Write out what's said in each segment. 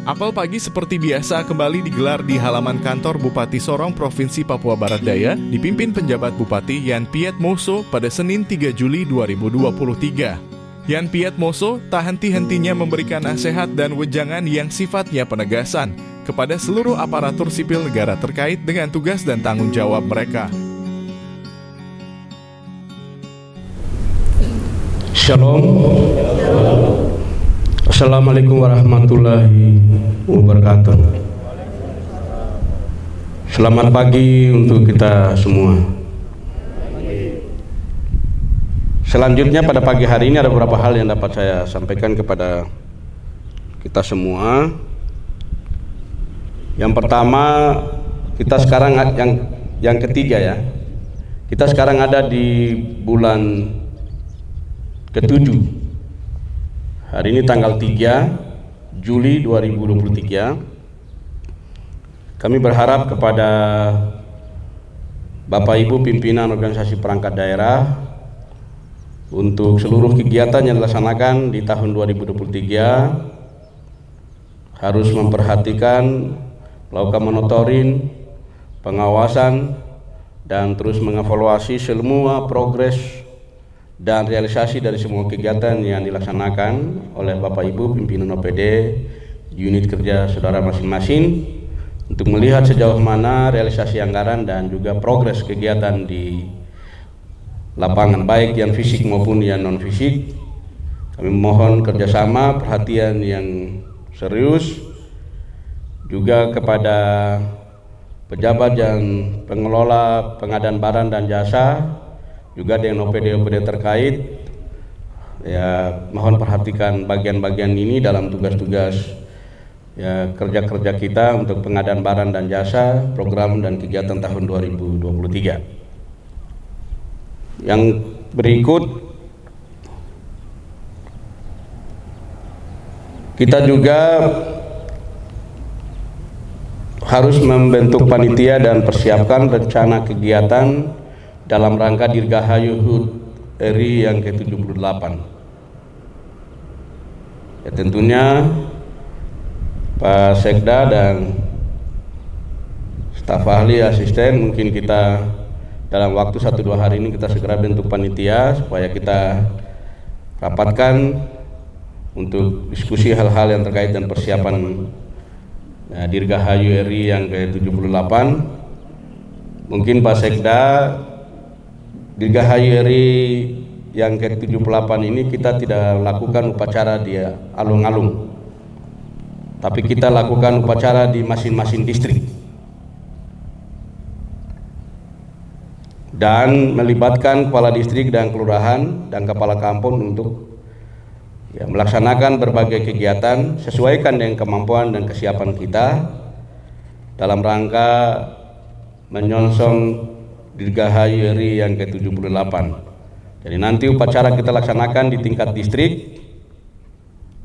Apel pagi seperti biasa kembali digelar di halaman kantor Bupati Sorong Provinsi Papua Barat Daya dipimpin penjabat Bupati Yan Piet Moso pada Senin 3 Juli 2023. Yan Piet Moso tak henti-hentinya memberikan nasihat dan wejangan yang sifatnya penegasan kepada seluruh aparatur sipil negara terkait dengan tugas dan tanggung jawab mereka. Shalom. Assalamualaikum warahmatullahi wabarakatuh. Selamat pagi untuk kita semua. Selanjutnya pada pagi hari ini ada beberapa hal yang dapat saya sampaikan kepada kita semua. Yang pertama, kita sekarang yang ketiga ya. Kita sekarang ada di bulan ke-7. Hari ini tanggal 3 Juli 2023. Kami berharap kepada Bapak Ibu pimpinan organisasi perangkat daerah untuk seluruh kegiatan yang dilaksanakan di tahun 2023 harus memperhatikan, melakukan monitoring, pengawasan, dan terus mengevaluasi semua progres dan realisasi dari semua kegiatan yang dilaksanakan oleh Bapak Ibu pimpinan OPD unit kerja saudara masing-masing untuk melihat sejauh mana realisasi anggaran dan juga progres kegiatan di lapangan baik yang fisik maupun yang non fisik. Kami mohon kerjasama, perhatian yang serius juga kepada pejabat dan pengelola pengadaan barang dan jasa, juga dengan OPD-OPD terkait, ya mohon perhatikan bagian-bagian ini dalam tugas-tugas ya kerja-kerja kita untuk pengadaan barang dan jasa, program dan kegiatan tahun 2023. Yang berikut, kita juga harus membentuk panitia dan persiapkan rencana kegiatan dalam rangka Dirgahayu HUT RI yang ke-78. Ya, tentunya Pak Sekda dan staf ahli asisten mungkin kita dalam waktu 1-2 hari ini kita segera bentuk panitia supaya kita rapatkan untuk diskusi hal-hal yang terkait dan persiapan Dirgahayu RI yang ke-78. Mungkin Pak Sekda, Dirgahayu RI yang ke-78 ini kita tidak lakukan upacara di alun-alun, tapi kita lakukan upacara di masing-masing distrik dan melibatkan kepala distrik dan kelurahan dan kepala kampung untuk ya, melaksanakan berbagai kegiatan sesuaikan dengan kemampuan dan kesiapan kita dalam rangka menyongsong Dirgahayu RI yang ke-78. Jadi nanti upacara kita laksanakan di tingkat distrik.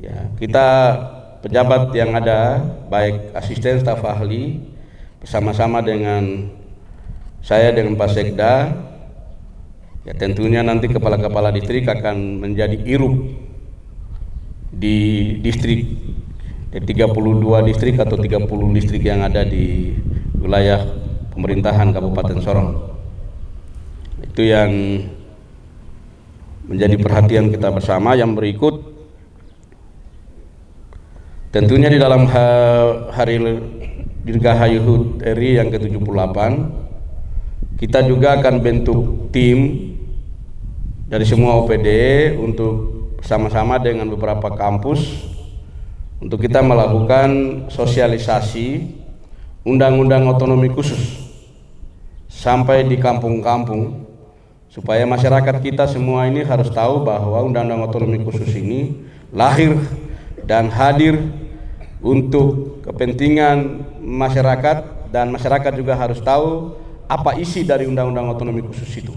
Ya, kita pejabat yang ada, baik asisten staf ahli bersama-sama dengan saya dengan Pak Sekda, ya tentunya nanti kepala-kepala distrik akan menjadi irup di distrik, di 32 distrik atau 30 distrik yang ada di wilayah pemerintahan Kabupaten Sorong. Itu yang menjadi perhatian kita bersama. Yang berikut, tentunya di dalam hari Dirgahayu HUT RI yang ke-78 kita juga akan bentuk tim dari semua OPD untuk bersama-sama dengan beberapa kampus untuk kita melakukan sosialisasi Undang-Undang Otonomi Khusus sampai di kampung-kampung, supaya masyarakat kita semua ini harus tahu bahwa Undang-Undang Otonomi Khusus ini lahir dan hadir untuk kepentingan masyarakat, dan masyarakat juga harus tahu apa isi dari Undang-Undang Otonomi Khusus itu.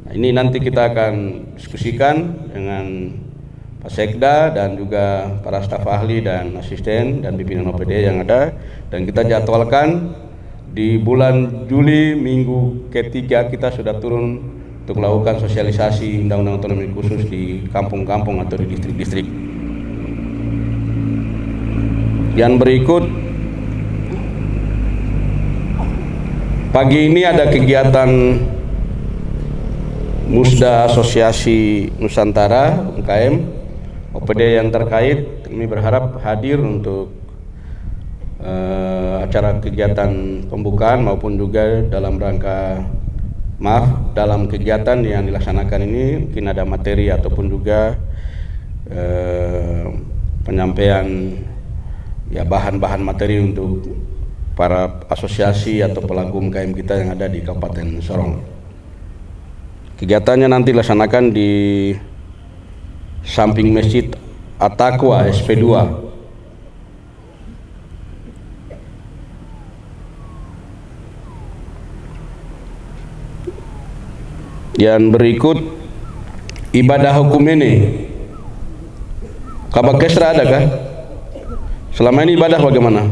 Nah, ini nanti kita akan diskusikan dengan Pak Sekda dan juga para staf ahli dan asisten dan pimpinan OPD yang ada, dan kita jadwalkan di bulan Juli minggu ketiga kita sudah turun untuk melakukan sosialisasi Undang-Undang Otonomi Khusus di kampung-kampung atau di distrik-distrik. Yang berikut, pagi ini ada kegiatan Musda Asosiasi Nusantara UMKM, OPD yang terkait. Kami berharap hadir untuk acara kegiatan pembukaan maupun juga dalam rangka dalam kegiatan yang dilaksanakan ini mungkin ada materi ataupun juga penyampaian ya bahan-bahan materi untuk para asosiasi atau pelaku UMKM kita yang ada di Kabupaten Sorong. Kegiatannya nanti dilaksanakan di samping Masjid At-Taqwa SP2. Yang berikut, ibadah hukum ini Kabak Kesra ada kah? Selama ini ibadah bagaimana?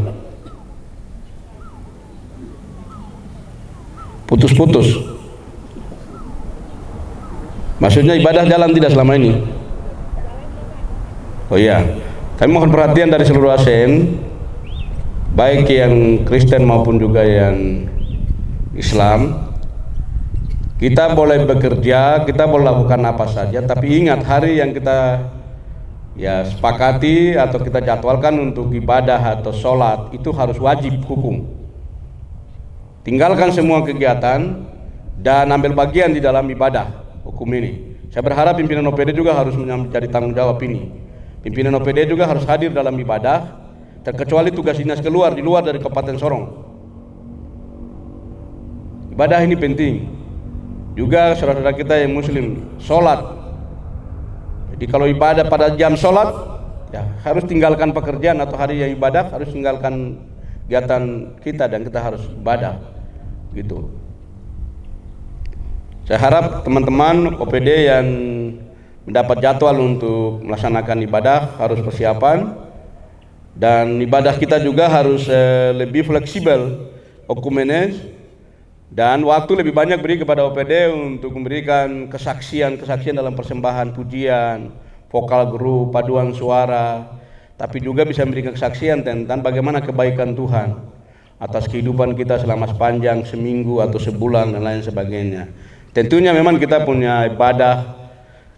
Putus-putus. Maksudnya ibadah jalan tidak selama ini? Oh iya, kami mohon perhatian dari seluruh ASN, baik yang Kristen maupun juga yang Islam. Kita boleh bekerja, kita boleh lakukan apa saja, tapi ingat hari yang kita ya sepakati atau kita jadwalkan untuk ibadah atau sholat itu harus wajib hukum. Tinggalkan semua kegiatan dan ambil bagian di dalam ibadah hukum ini. Saya berharap pimpinan OPD juga harus menjadi tanggung jawab ini. Pimpinan OPD juga harus hadir dalam ibadah, terkecuali tugas dinas keluar di luar dari Kabupaten Sorong. Ibadah ini penting. Juga saudara-saudara kita yang muslim, sholat. Jadi kalau ibadah pada jam sholat, ya harus tinggalkan pekerjaan atau hari yang ibadah, harus tinggalkan kegiatan kita dan kita harus ibadah, gitu. Saya harap teman-teman OPD yang mendapat jadwal untuk melaksanakan ibadah harus persiapan, dan ibadah kita juga harus lebih fleksibel, okumenes. Dan waktu lebih banyak beri kepada OPD untuk memberikan kesaksian dalam persembahan pujian, vokal grup, paduan suara, tapi juga bisa memberikan kesaksian tentang bagaimana kebaikan Tuhan atas kehidupan kita selama sepanjang seminggu atau sebulan dan lain sebagainya. Tentunya memang kita punya ibadah,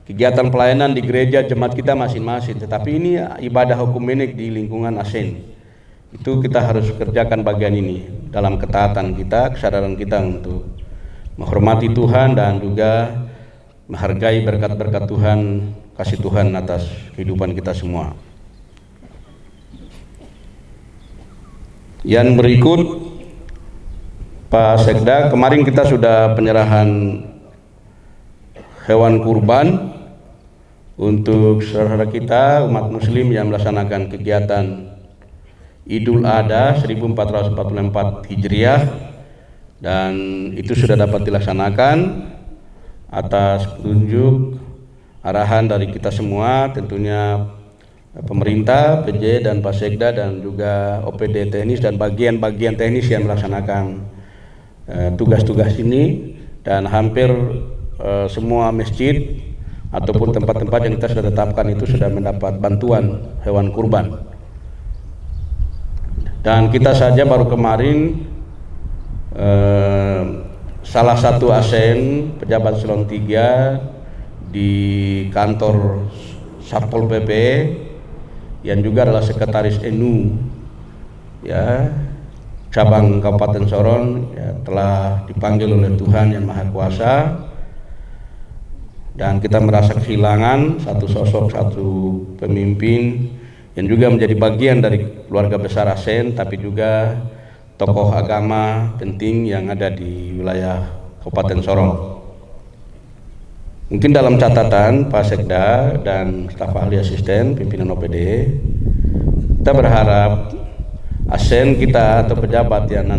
kegiatan pelayanan di gereja jemaat kita masing-masing, tetapi ini ibadah hukumenik di lingkungan ASN. Itu kita harus kerjakan bagian ini dalam ketaatan kita, kesadaran kita untuk menghormati Tuhan dan juga menghargai berkat-berkat Tuhan, kasih Tuhan atas kehidupan kita semua. Yang berikut, Pak Sekda, kemarin kita sudah penyerahan hewan kurban untuk saudara kita umat muslim yang melaksanakan kegiatan Idul Adha 1444 Hijriah, dan itu sudah dapat dilaksanakan atas petunjuk arahan dari kita semua, tentunya pemerintah, PJ dan Pak Sekda dan juga OPD teknis dan bagian-bagian teknis yang melaksanakan tugas-tugas ini, dan hampir semua masjid ataupun tempat-tempat yang kita sudah tetapkan itu sudah mendapat bantuan hewan kurban. Dan kita saja baru kemarin salah satu ASN pejabat Selon 3 di kantor Satpol PP yang juga adalah sekretaris NU ya cabang Kabupaten Sorong ya, telah dipanggil oleh Tuhan Yang Maha Kuasa, dan kita merasa kehilangan satu sosok, satu pemimpin yang juga menjadi bagian dari keluarga besar ASN, tapi juga tokoh agama penting yang ada di wilayah Kabupaten Sorong. Mungkin dalam catatan Pak Sekda dan staf ahli asisten pimpinan OPD, kita berharap ASN kita atau pejabat yang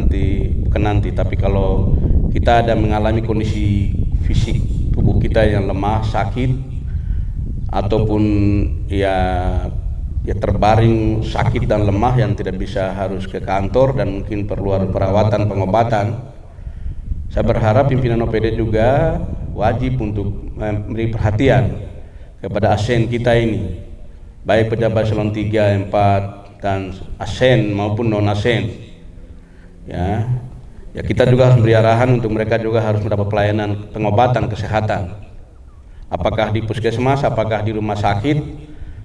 tapi kalau kita ada mengalami kondisi fisik tubuh kita yang lemah, sakit, ataupun ya terbaring sakit dan lemah yang tidak bisa harus ke kantor dan mungkin perlu perawatan pengobatan, saya berharap pimpinan OPD juga wajib untuk memberi perhatian kepada ASN kita ini, baik pejabat Selon 3, 4, dan ASN maupun non ASN. Ya, kita juga harus beri arahan untuk mereka juga harus mendapat pelayanan pengobatan kesehatan. Apakah di puskesmas, apakah di rumah sakit,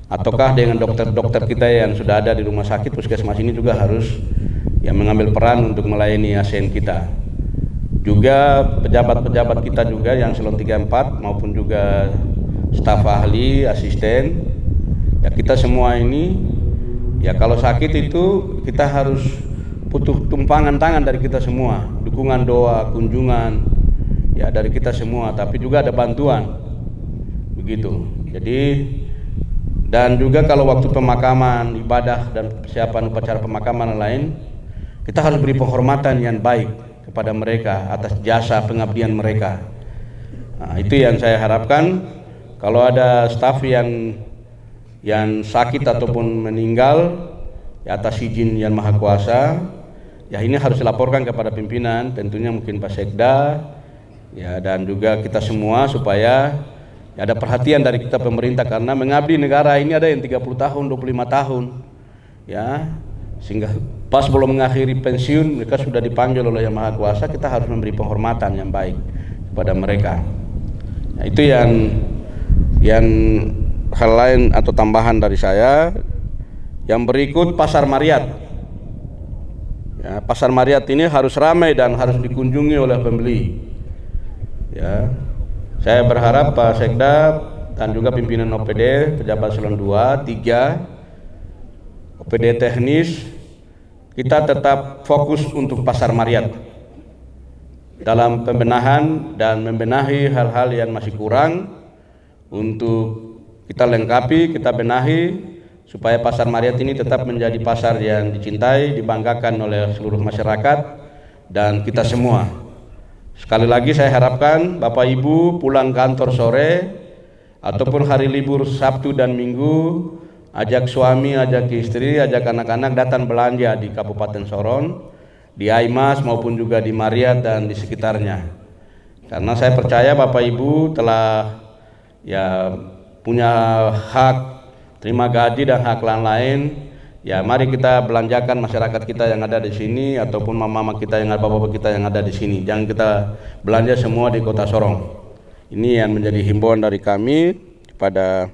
ataukah dengan dokter-dokter kita yang sudah ada di rumah sakit, puskesmas ini juga harus mengambil peran untuk melayani ASN kita. Juga pejabat-pejabat kita juga yang eselon 3-4 maupun juga staf ahli, asisten, kita semua ini kalau sakit itu kita harus butuh tumpangan tangan dari kita semua, dukungan doa, kunjungan dari kita semua, tapi juga ada bantuan begitu. Jadi dan juga kalau waktu pemakaman, ibadah dan persiapan upacara pemakaman lain, kita harus beri penghormatan yang baik kepada mereka atas jasa pengabdian mereka. Nah, itu yang saya harapkan. Kalau ada staf yang sakit ataupun meninggal atas izin Yang Maha Kuasa, ini harus dilaporkan kepada pimpinan, tentunya mungkin Pak Sekda dan juga kita semua, supaya ada perhatian dari kita pemerintah, karena mengabdi negara ini ada yang 30 tahun, 25 tahun sehingga pas belum mengakhiri pensiun mereka sudah dipanggil oleh Yang Maha Kuasa. Kita harus memberi penghormatan yang baik kepada mereka. Itu yang hal lain atau tambahan dari saya. Yang berikut, Pasar Mariat. Pasar Mariat ini harus ramai dan harus dikunjungi oleh pembeli. Saya berharap Pak Sekda dan juga pimpinan OPD, pejabat eselon 2, 3, OPD teknis, kita tetap fokus untuk Pasar Mariat dalam pembenahan dan membenahi hal-hal yang masih kurang, untuk kita lengkapi, kita benahi, supaya Pasar Mariat ini tetap menjadi pasar yang dicintai, dibanggakan oleh seluruh masyarakat dan kita semua. Sekali lagi saya harapkan Bapak Ibu pulang kantor sore ataupun hari libur Sabtu dan Minggu, ajak suami, ajak istri, ajak anak-anak datang belanja di Kabupaten Sorong, di Aimas maupun juga di Mariat dan di sekitarnya. Karena saya percaya Bapak Ibu telah punya hak terima gaji dan hak lain-lain. Mari kita belanjakan masyarakat kita yang ada di sini, ataupun mama-mama kita yang ada, bapak-bapak kita yang ada di sini. Jangan kita belanja semua di Kota Sorong. Ini yang menjadi himbauan dari kami kepada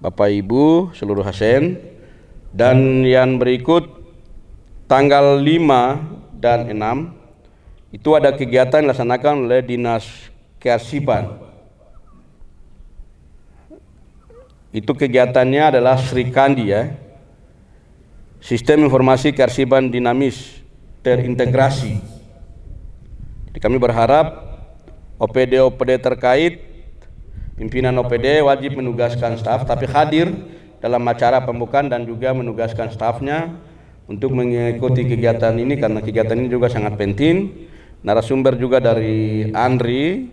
Bapak Ibu seluruh ASN. Dan yang berikut, tanggal 5 dan 6 itu ada kegiatan yang dilaksanakan oleh Dinas Kearsipan. Itu kegiatannya adalah Sri Kandi, Sistem Informasi Kearsipan Dinamis Terintegrasi. Jadi kami berharap OPD-OPD terkait, pimpinan OPD wajib menugaskan staf, tapi hadir dalam acara pembukaan dan juga menugaskan stafnya untuk mengikuti kegiatan ini, karena kegiatan ini juga sangat penting. Narasumber juga dari ANRI,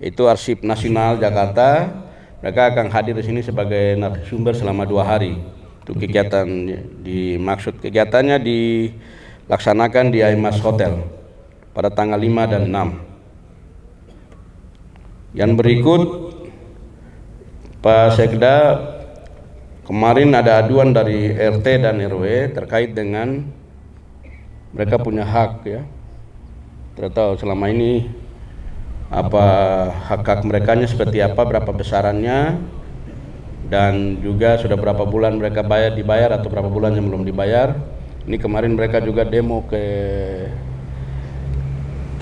itu Arsip Nasional Jakarta. Mereka akan hadir di sini sebagai narasumber selama 2 hari. Itu kegiatan dimaksud kegiatannya dilaksanakan di Aimas Hotel pada tanggal 5 dan 6. Yang berikut, Pak Sekda, kemarin ada aduan dari RT dan RW terkait dengan mereka punya hak, Tidak tahu selama ini apa hak mereka seperti apa, berapa besarannya, dan juga sudah berapa bulan mereka dibayar atau berapa bulan yang belum dibayar. Ini kemarin mereka juga demo ke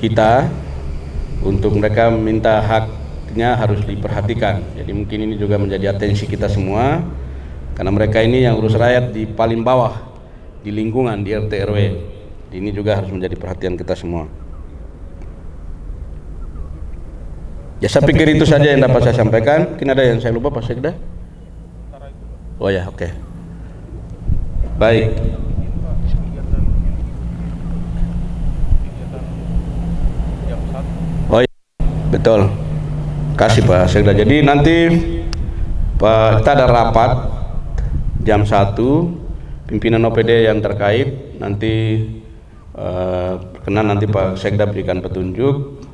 kita untuk mereka minta haknya harus diperhatikan. Jadi mungkin ini juga menjadi atensi kita semua, karena mereka ini yang urus rakyat di paling bawah di lingkungan, di RT RW. Ini juga harus menjadi perhatian kita semua. Saya pikir itu saja yang dapat saya sampaikan. Mungkin ada yang saya lupa, Pak Sekda? Oh ya, oke. Baik. Oh ya, betul. Kasih Pak Sekda. Jadi nanti kita ada rapat jam 1, pimpinan OPD yang terkait nanti berkenan nanti Pak Sekda berikan petunjuk,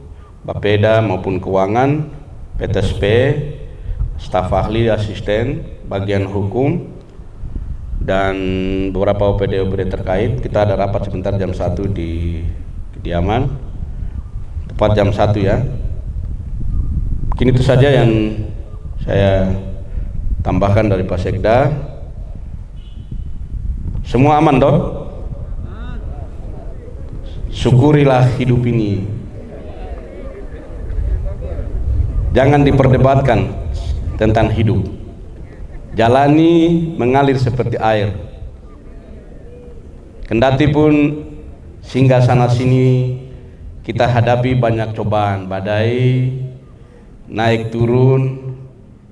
Bapeda maupun keuangan, PTSP, staf ahli, asisten, bagian hukum, dan beberapa OPD terkait. Kita ada rapat sebentar jam 1 di kediaman, tepat jam 1 ya. Mungkin itu saja yang saya tambahkan dari Pak Sekda. Semua aman dok? Syukurilah hidup ini. Jangan diperdebatkan tentang hidup. Jalani mengalir seperti air. Kendati pun singgah sana sini kita hadapi banyak cobaan, badai, naik turun,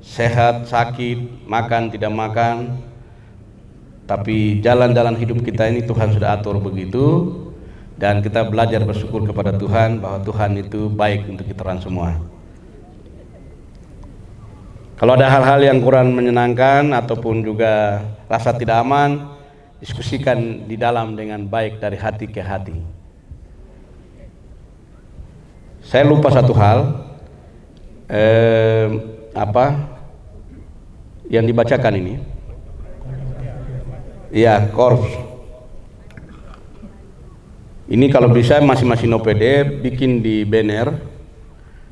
sehat, sakit, makan, tidak makan. Tapi jalan-jalan hidup kita ini Tuhan sudah atur begitu. Dan kita belajar bersyukur kepada Tuhan bahwa Tuhan itu baik untuk kita orang semua. Kalau ada hal-hal yang kurang menyenangkan ataupun juga rasa tidak aman, diskusikan di dalam dengan baik dari hati ke hati. Saya lupa satu hal, yang dibacakan ini? Iya, korps. Ini kalau bisa masing-masing OPD bikin di banner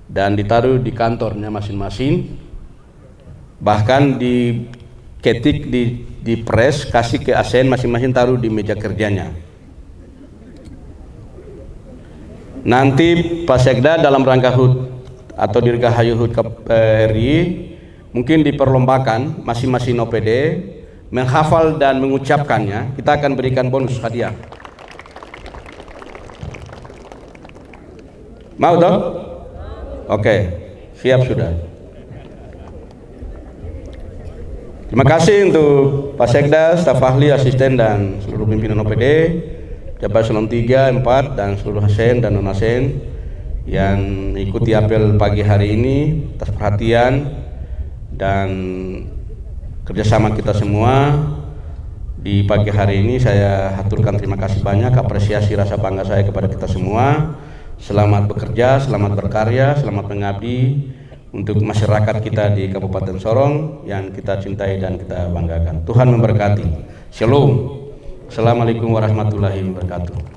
dan ditaruh di kantornya masing-masing. Bahkan diketik di press, kasih ke ASN, masing-masing taruh di meja kerjanya. Nanti Pak Sekda dalam rangka HUT atau Dirgahayu HUT RI mungkin diperlombakan masing-masing OPD menghafal dan mengucapkannya. Kita akan berikan bonus hadiah. Mau toh? Oke, siap sudah. Terima kasih untuk Pak Sekda, staf ahli, asisten dan seluruh pimpinan OPD, Jabat Eselon 3, 4 dan seluruh ASN dan non-ASN yang ikuti apel pagi hari ini atas perhatian dan kerjasama kita semua di pagi hari ini. Saya haturkan terima kasih banyak, apresiasi rasa bangga saya kepada kita semua. Selamat bekerja, selamat berkarya, selamat mengabdi untuk masyarakat kita di Kabupaten Sorong yang kita cintai dan kita banggakan. Tuhan memberkati. Shalom. Assalamualaikum warahmatullahi wabarakatuh.